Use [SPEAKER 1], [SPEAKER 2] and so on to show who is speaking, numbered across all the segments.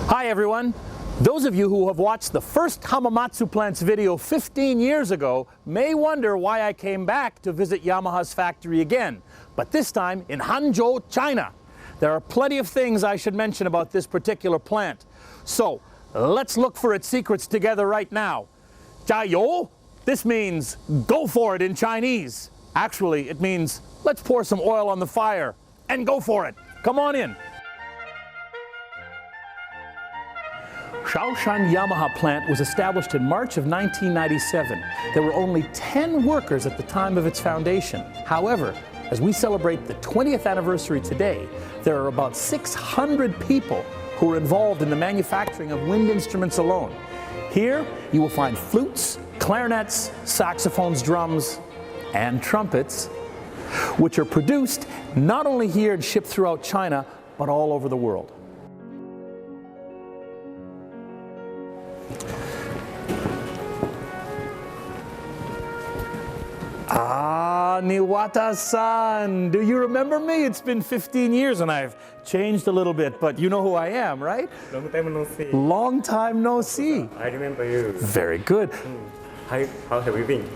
[SPEAKER 1] Hi everyone! Those of you who have watched the first Hamamatsu plant's video 15 years ago may wonder why I came back to visit Yamaha's factory again, but this time in Hangzhou, China. There are plenty of things I should mention about this particular plant. So, let's look for its secrets together right now. 加油! This means go for it in Chinese. Actually, it means let's pour some oil on the fire and go for it. Come on in. Shaoshan Yamaha plant was established in March of 1997. There were only 10 workers at the time of its foundation. However, as we celebrate the 20th anniversary today, there are about 600 people who are involved in the manufacturing of wind instruments alone. Here, you will find flutes, clarinets, saxophones, drums, and trumpets, which are produced not only here and shipped throughout China, but all over the world. Ah, Niwata-san, do you remember me? It's been 15 years and I've changed a little bit, but you know who I am, right?
[SPEAKER 2] Long time no see.
[SPEAKER 1] Long time no see.
[SPEAKER 2] I remember you.
[SPEAKER 1] Very good.
[SPEAKER 2] How have you been?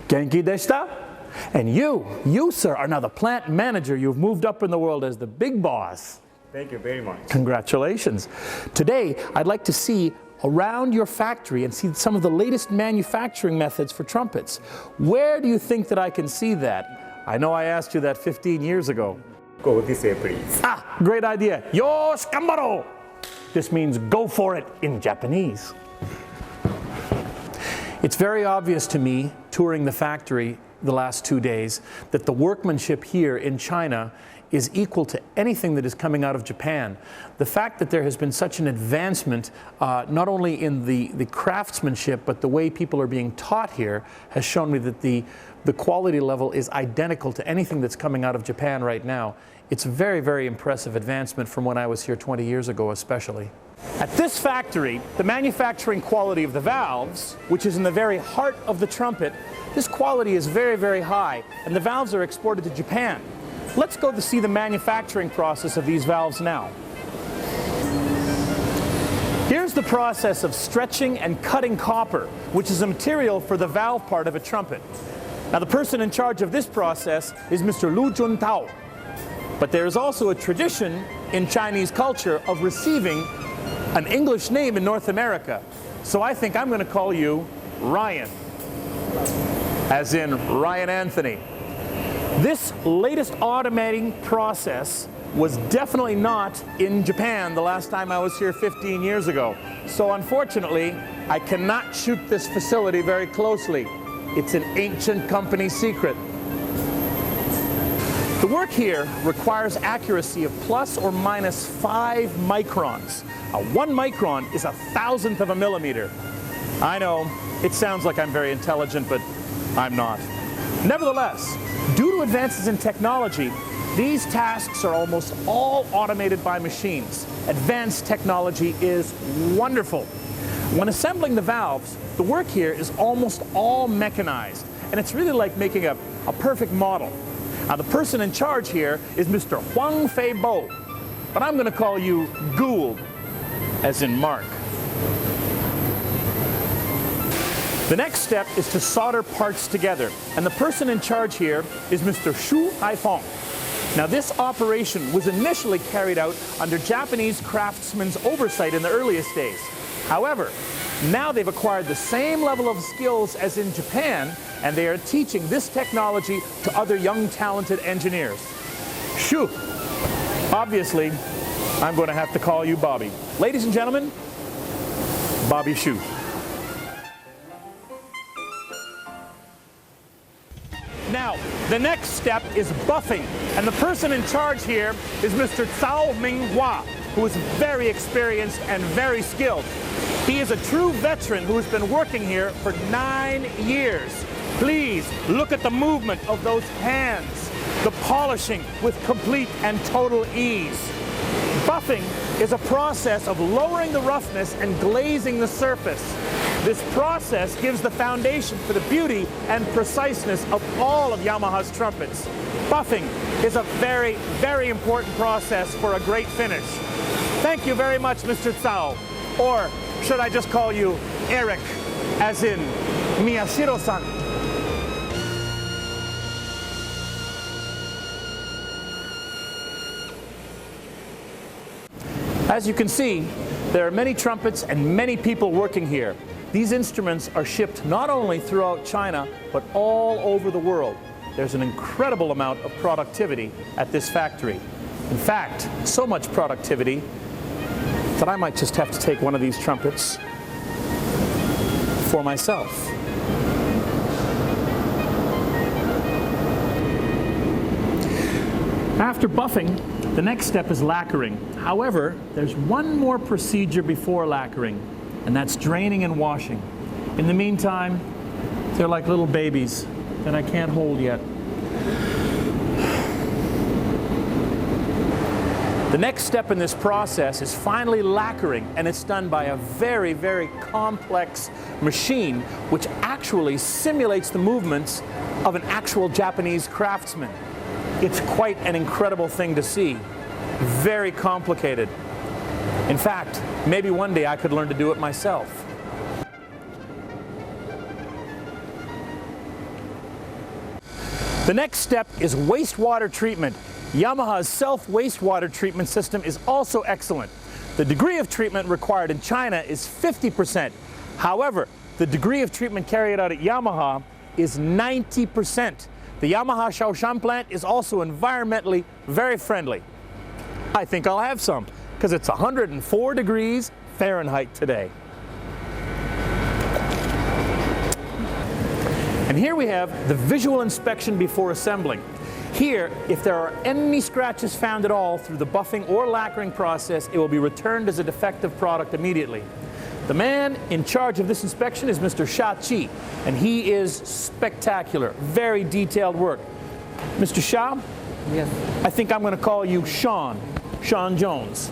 [SPEAKER 1] Genki deshita? And you, sir, are now the plant manager. You've moved up in the world as the big boss.
[SPEAKER 2] Thank you very much.
[SPEAKER 1] Congratulations. Today, I'd like to see around your factory and see some of the latest manufacturing methods for trumpets. Where do you think that I can see that? I know I asked you that 15 years ago.
[SPEAKER 2] Go this way, please.
[SPEAKER 1] Ah, great idea. Yosh gambaro! This means go for it in Japanese. It's very obvious to me, touring the factory the last 2 days, that the workmanship here in China is equal to anything that is coming out of Japan. The fact that there has been such an advancement, not only in the craftsmanship, but the way people are being taught here, has shown me that the quality level is identical to anything that's coming out of Japan right now. It's a very, very impressive advancement from when I was here 20 years ago especially. At this factory, the manufacturing quality of the valves, which is in the very heart of the trumpet, this quality is very, very high, and the valves are exported to Japan. Let's go to see the manufacturing process of these valves now. Here's the process of stretching and cutting copper, which is a material for the valve part of a trumpet. Now, the person in charge of this process is Mr. Lu Juntao. But there is also a tradition in Chinese culture of receiving an English name in North America. So I think I'm going to call you Ryan, as in Ryan Anthony. This latest automating process was definitely not in Japan the last time I was here 15 years ago. So unfortunately, I cannot shoot this facility very closely. It's an ancient company secret. The work here requires accuracy of plus or minus 5 microns. A 1 micron is 1/1000th of a millimeter. I know, it sounds like I'm very intelligent, but I'm not. Nevertheless, due to advances in technology, these tasks are almost all automated by machines. Advanced technology is wonderful. When assembling the valves, the work here is almost all mechanized, and it's really like making a perfect model. Now, the person in charge here is Mr. Huang Fei Bo, but I'm going to call you Gould, as in Mark. The next step is to solder parts together, and the person in charge here is Mr. Shu Haifeng. Now, this operation was initially carried out under Japanese craftsmen's oversight in the earliest days. However, now they've acquired the same level of skills as in Japan, and they are teaching this technology to other young, talented engineers. Shu. Obviously, I'm going to have to call you Bobby. Ladies and gentlemen, Bobby Shu. Now, the next step is buffing, and the person in charge here is Mr. Cao Minghua, who is very experienced and very skilled. He is a true veteran who has been working here for 9 years. Please look at the movement of those hands, the polishing with complete and total ease. Buffing is a process of lowering the roughness and glazing the surface. This process gives the foundation for the beauty and preciseness of all of Yamaha's trumpets. Buffing is a very, very important process for a great finish. Thank you very much, Mr. Tsao. Or should I just call you Eric, as in Miyashiro-san? As you can see, there are many trumpets and many people working here. These instruments are shipped not only throughout China, but all over the world. There's an incredible amount of productivity at this factory. In fact, so much productivity that I might just have to take one of these trumpets for myself. After buffing, the next step is lacquering. However, there's one more procedure before lacquering, and that's draining and washing. In the meantime, they're like little babies that I can't hold yet. The next step in this process is finally lacquering, and it's done by a very, very complex machine which actually simulates the movements of an actual Japanese craftsman. It's quite an incredible thing to see. Very complicated. In fact, maybe one day I could learn to do it myself. The next step is wastewater treatment. Yamaha's self-wastewater treatment system is also excellent. The degree of treatment required in China is 50%. However, the degree of treatment carried out at Yamaha is 90%. The Yamaha Shaoshan plant is also environmentally very friendly. I think I'll have some, because it's 104 degrees Fahrenheit today. And here we have the visual inspection before assembling. Here, if there are any scratches found at all through the buffing or lacquering process, it will be returned as a defective product immediately. The man in charge of this inspection is Mr. Sha Qi, and he is spectacular, very detailed work. Mr. Sha?
[SPEAKER 3] Yes.
[SPEAKER 1] I think I'm going to call you Sean Jones.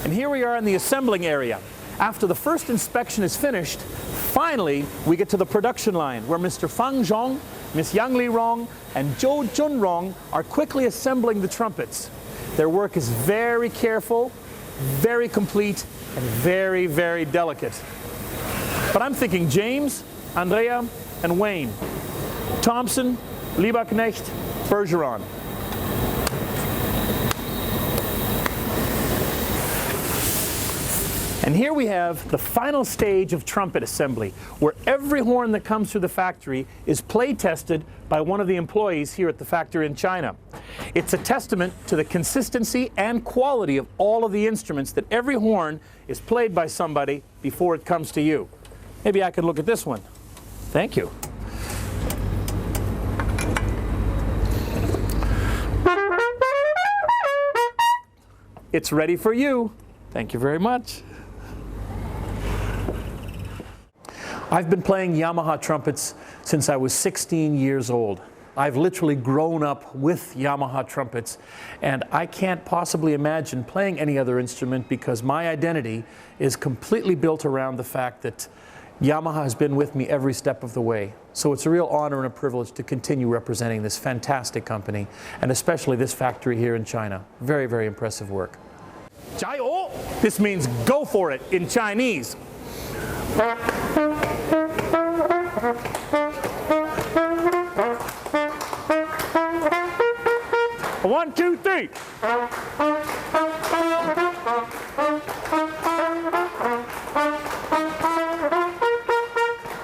[SPEAKER 1] And here we are in the assembling area. After the first inspection is finished, finally we get to the production line where Mr. Fang Zhong, Miss Yang Li Rong, and Zhou Junrong are quickly assembling the trumpets. Their work is very careful, very complete, and very, very delicate. But I'm thinking James, Andrea, and Wayne. Thompson, Liebknecht, Bergeron. And here we have the final stage of trumpet assembly, where every horn that comes through the factory is play tested by one of the employees here at the factory in China. It's a testament to the consistency and quality of all of the instruments that every horn is played by somebody before it comes to you. Maybe I could look at this one. Thank you. It's ready for you. Thank you very much. I've been playing Yamaha trumpets since I was 16 years old. I've literally grown up with Yamaha trumpets, and I can't possibly imagine playing any other instrument because my identity is completely built around the fact that Yamaha has been with me every step of the way. So it's a real honor and a privilege to continue representing this fantastic company, and especially this factory here in China. Very, very impressive work. 加油! This means go for it in Chinese. One, two, three.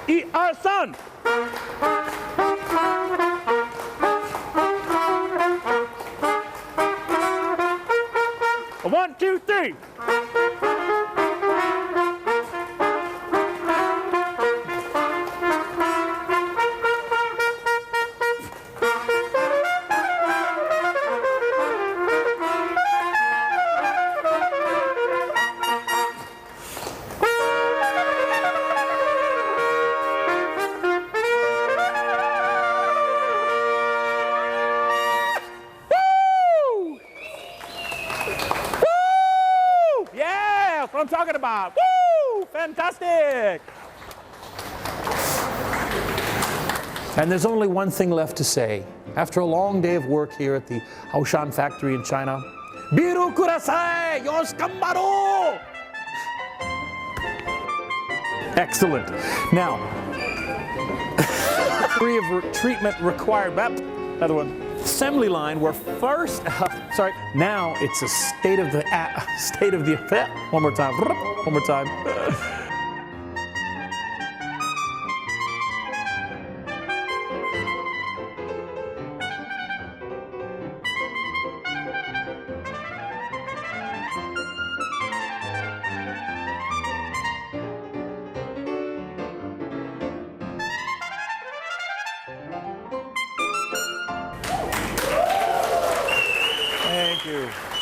[SPEAKER 1] 一二三. One, two, three. What I'm talking about. Woo! Fantastic! And there's only one thing left to say. After a long day of work here at the Haoshan factory in China, Biru kurasai! Yoshikamaru! Excellent. Now, degree of treatment required. Another one. Assembly line where first, sorry, now it's a state of the one more time, one more time. Thank you.